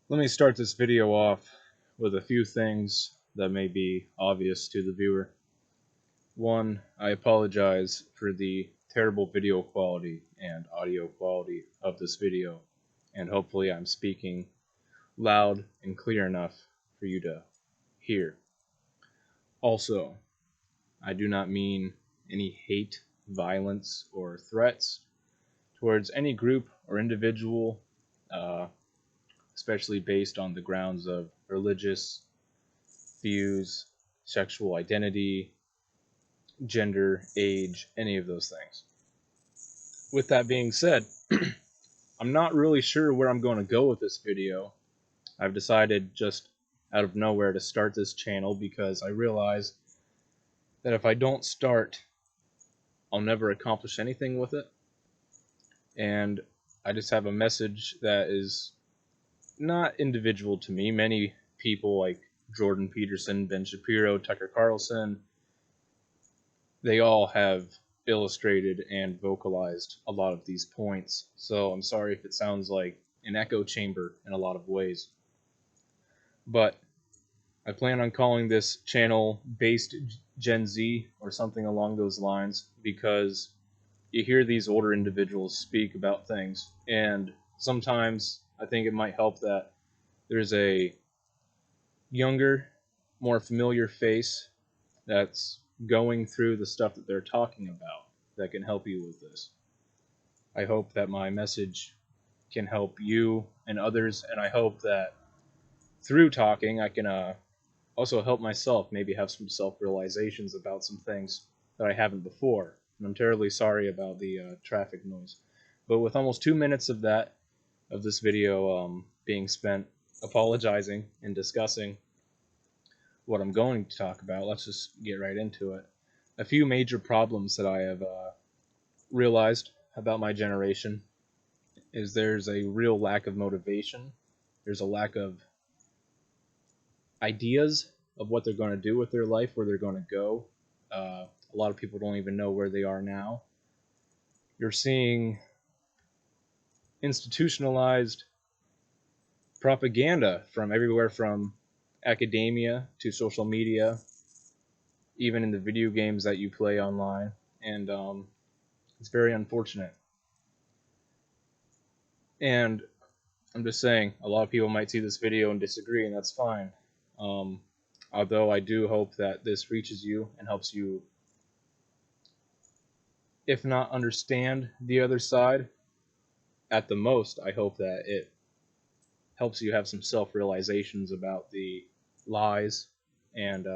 Let me start this video off with a few things that may be obvious to the viewer. One, I apologize for the terrible video quality and audio quality of this video, and hopefully I'm speaking loud and clear enough for you to hear. Also, I do not mean any hate, violence, or threats towards any group or individual, uh, especially based on the grounds of religious views, sexual identity, gender, age, any of those things. With that being said, I'm not really sure where I'm going to go with this video. I've decided just out of nowhere to start this channel because I realize that if I don't start, I'll never accomplish anything with it. And I just have a message that is not individual to me. Many people like Jordan Peterson, Ben Shapiro, Tucker Carlson, they all have illustrated and vocalized a lot of these points. So I'm sorry if it sounds like an echo chamber in a lot of ways. But I plan on calling this channel Based Gen Z or something along those lines because you hear these older individuals speak about things, and sometimes I think it might help that there's a younger, more familiar face that's going through the stuff that they're talking about that can help you with this. I hope that my message can help you and others, and I hope that through talking I can also help myself maybe have some self-realizations about some things that I haven't before. And I'm terribly sorry about the traffic noise. But with almost 2 minutes of this video being spent apologizing and discussing what I'm going to talk about, let's just get right into it. A few major problems that I have realized about my generation is there's a real lack of motivation. There's a lack of ideas of what they're going to do with their life, where they're going to go. A lot of people don't even know where they are now. You're seeing institutionalized propaganda from everywhere, from academia to social media, even in the video games that you play online, and it's very unfortunate. And I'm just saying, a lot of people might see this video and disagree, and that's fine. Um, Although I do hope that this reaches you and helps you, if not understand the other side, at the most, I hope that it helps you have some self-realizations about the lies and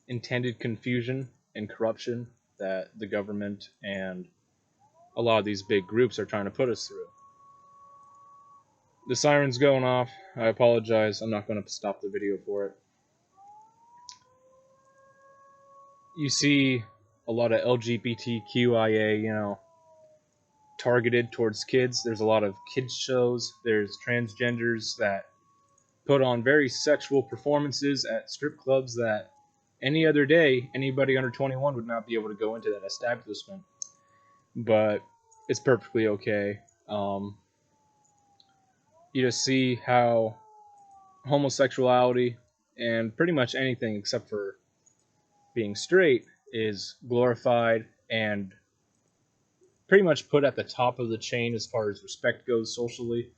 intended confusion and corruption that the government and a lot of these big groups are trying to put us through. The siren's going off. I apologize. I'm not going to stop the video for it. You see a lot of LGBTQIA, targeted towards kids. There's a lot of kids shows. There's transgenders that put on very sexual performances at strip clubs that any other day anybody under 21 would not be able to go into that establishment. But it's perfectly okay. You just see how homosexuality and pretty much anything except for being straight is glorified and pretty much put at the top of the chain as far as respect goes socially.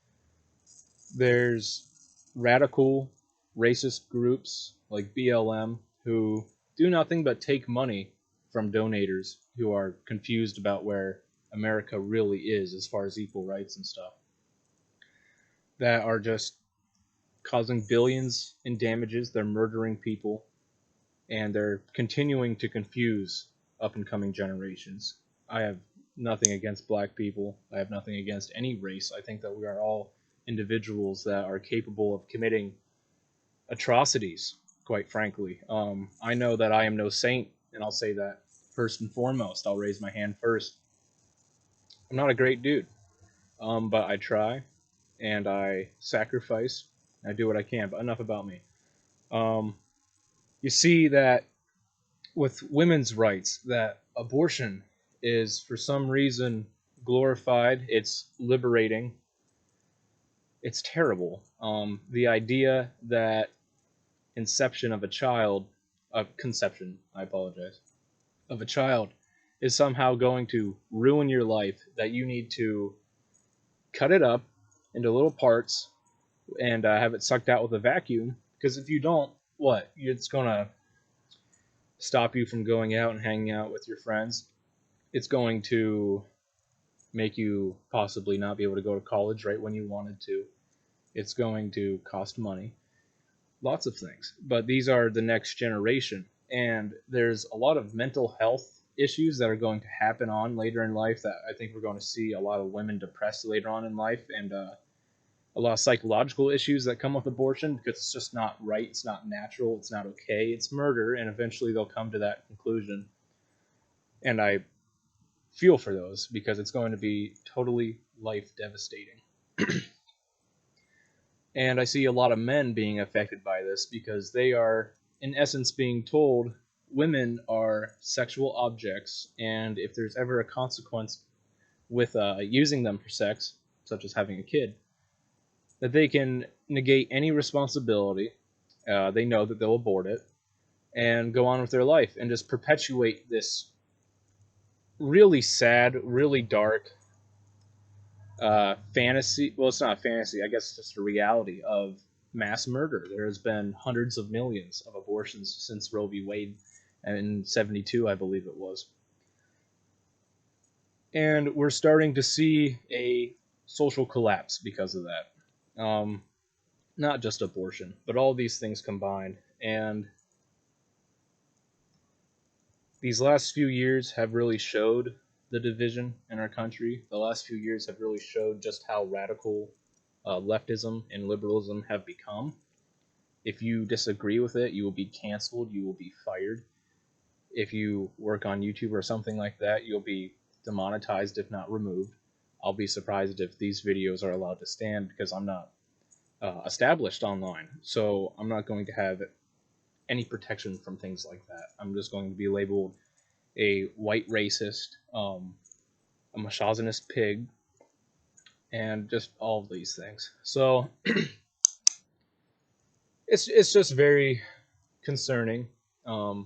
There's radical racist groups like BLM who do nothing but take money from donators who are confused about where America really is as far as equal rights and stuff, that are just causing billions in damages. They're murdering people, and they're continuing to confuse up and coming generations. I have nothing against black people. I have nothing against any race. I think that we are all individuals that are capable of committing atrocities, quite frankly. I know that I am no saint, and I'll say that first and foremost. I'll raise my hand first. I'm not a great dude, but I try, and I sacrifice. I do what I can, but enough about me. Um, you see that with women's rights, that abortion is for some reason glorified. It's liberating. It's terrible. The idea that inception of a child, conception, I apologize, of a child is somehow going to ruin your life, that you need to cut it up into little parts and have it sucked out with a vacuum. Because if you don't, what? It's going to stop you from going out and hanging out with your friends. It's going to make you possibly not be able to go to college right when you wanted to. It's going to cost money. Lots of things. But these are the next generation. And there's a lot of mental health issues that are going to happen on later in life, that I think we're going to see a lot of women depressed later on in life, and a lot of psychological issues that come with abortion, because it's just not right, it's not natural, it's not okay, it's murder, and eventually they'll come to that conclusion. And I feel for those, because it's going to be totally life devastating. And I see a lot of men being affected by this, because they are, in essence, being told women are sexual objects, and if there's ever a consequence with using them for sex, such as having a kid, that they can negate any responsibility. They know that they'll abort it and go on with their life and just perpetuate this really sad, really dark fantasy. Well, it's not a fantasy. I guess it's just a reality of mass murder. There has been hundreds of millions of abortions since Roe v. Wade in '72, I believe it was. And we're starting to see a social collapse because of that. Not just abortion, but all these things combined. And these last few years have really showed the division in our country. The last few years have really showed just how radical leftism and liberalism have become. If you disagree with it, you will be canceled, you will be fired. If you work on YouTube or something like that, you'll be demonetized, if not removed. I'll be surprised if these videos are allowed to stand, because I'm not established online, so I'm not going to have any protection from things like that. I'm just going to be labeled a white racist, a misogynist pig, and just all of these things. So it's just very concerning. To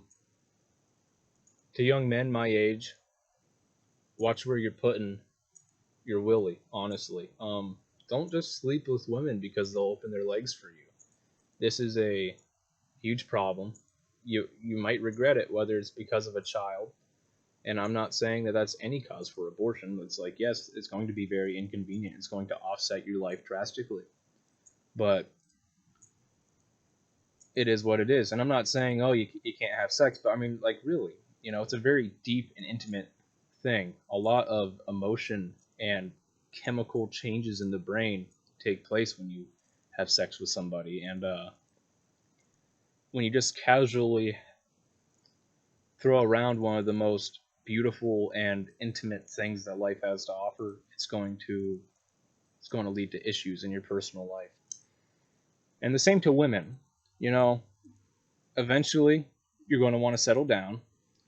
young men my age, watch where you're putting your willy. Honestly, don't just sleep with women because they'll open their legs for you. This is a huge problem. You might regret it, whether it's because of a child. And I'm not saying that that's any cause for abortion. It's like, yes, it's going to be very inconvenient. It's going to offset your life drastically. But it is what it is. And I'm not saying, oh, you can't have sex. But I mean, like, really, it's a very deep and intimate thing. A lot of emotion and chemical changes in the brain take place when you have sex with somebody. And when you just casually throw around one of the most beautiful and intimate things that life has to offer, it's going to lead to issues in your personal life. And the same to women. Eventually you're going to want to settle down.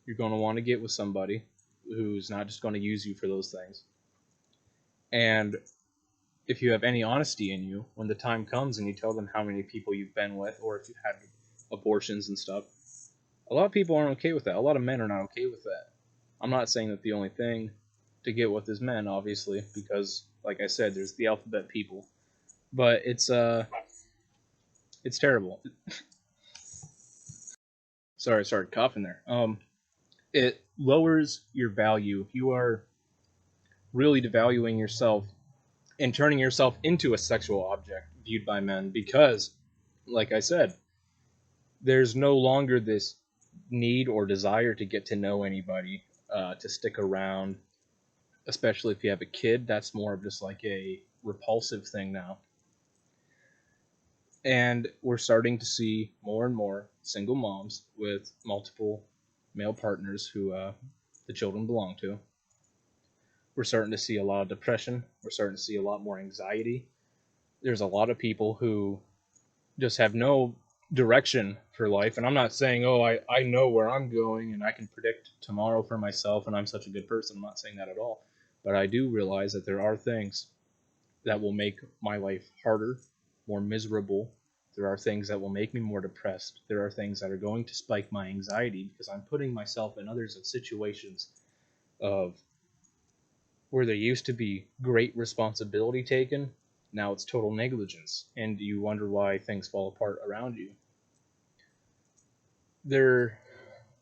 You're going to want to get with somebody who's not just going to use you for those things. And if you have any honesty in you, when the time comes and you tell them how many people you've been with, or if you had abortions and stuff, a lot of people aren't okay with that. A lot of men are not okay with that. I'm not saying that the only thing to get with is men, obviously, because, like I said, there's the alphabet people. But it's terrible. Sorry, I started coughing there. It lowers your value. You are really devaluing yourself and turning yourself into a sexual object viewed by men, because, like I said, there's no longer this need or desire to get to know anybody, to stick around, especially if you have a kid. That's more of just like a repulsive thing now. And we're starting to see more and more single moms with multiple male partners who the children belong to. We're starting to see a lot of depression. We're starting to see a lot more anxiety. There's a lot of people who just have no direction for life. And I'm not saying, oh, I know where I'm going and I can predict tomorrow for myself and I'm such a good person. I'm not saying that at all. But I do realize that there are things that will make my life harder, more miserable. There are things that will make me more depressed. There are things that are going to spike my anxiety because I'm putting myself and others in situations of where there used to be great responsibility taken, now it's total negligence, and you wonder why things fall apart around you. There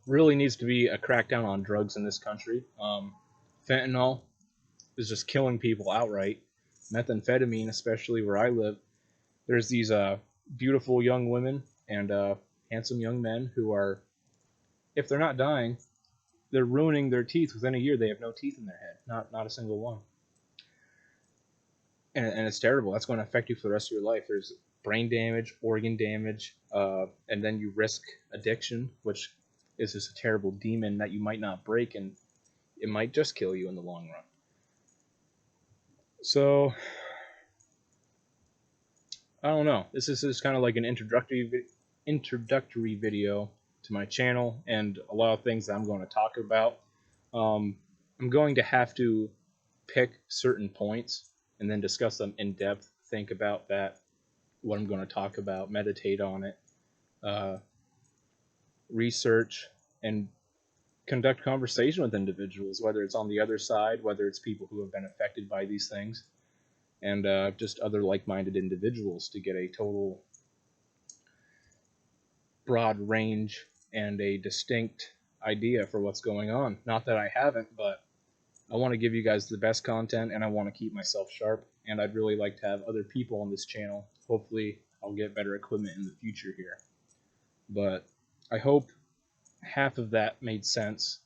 really needs to be a crackdown on drugs in this country. Fentanyl is just killing people outright. Methamphetamine, especially where I live, there's these beautiful young women and handsome young men who are, if they're not dying, they're ruining their teeth within a year. They have no teeth in their head, not a single one, and it's terrible. That's going to affect you for the rest of your life. There's brain damage, organ damage, and then you risk addiction, which is just a terrible demon that you might not break, and it might just kill you in the long run. So I don't know. This is just kind of like an introductory video to my channel and a lot of things that I'm going to talk about. I'm going to have to pick certain points and then discuss them in depth, think about that, what I'm going to talk about, meditate on it, research, and conduct conversation with individuals, whether it's on the other side, whether it's people who have been affected by these things, and just other like-minded individuals to get a total broad range and a distinct idea for what's going on. Not that I haven't, but I want to give you guys the best content, and I want to keep myself sharp, and I'd really like to have other people on this channel. Hopefully I'll get better equipment in the future here. But I hope half of that made sense.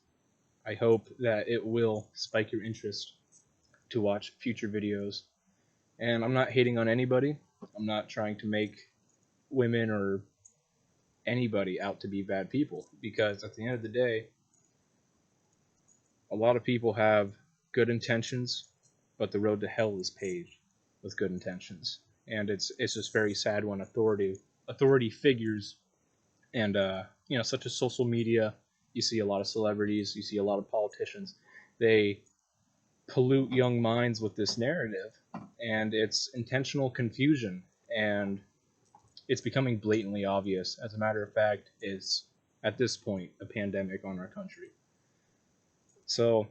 I hope that it will spike your interest to watch future videos. And I'm not hating on anybody. I'm not trying to make women or anybody out to be bad people, because at the end of the day, a lot of people have good intentions, but the road to hell is paved with good intentions. And it's just very sad when authority figures and such as social media, you see a lot of celebrities, you see a lot of politicians, they pollute young minds with this narrative, and it's intentional confusion, and it's becoming blatantly obvious. As a matter of fact, is at this point a pandemic on our country. So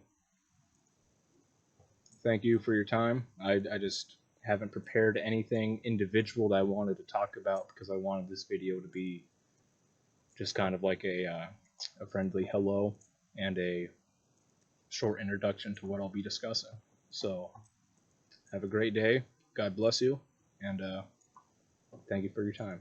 thank you for your time. I just haven't prepared anything individual that I wanted to talk about because I wanted this video to be just kind of like a friendly hello and a short introduction to what I'll be discussing. So have a great day. God bless you, and thank you for your time.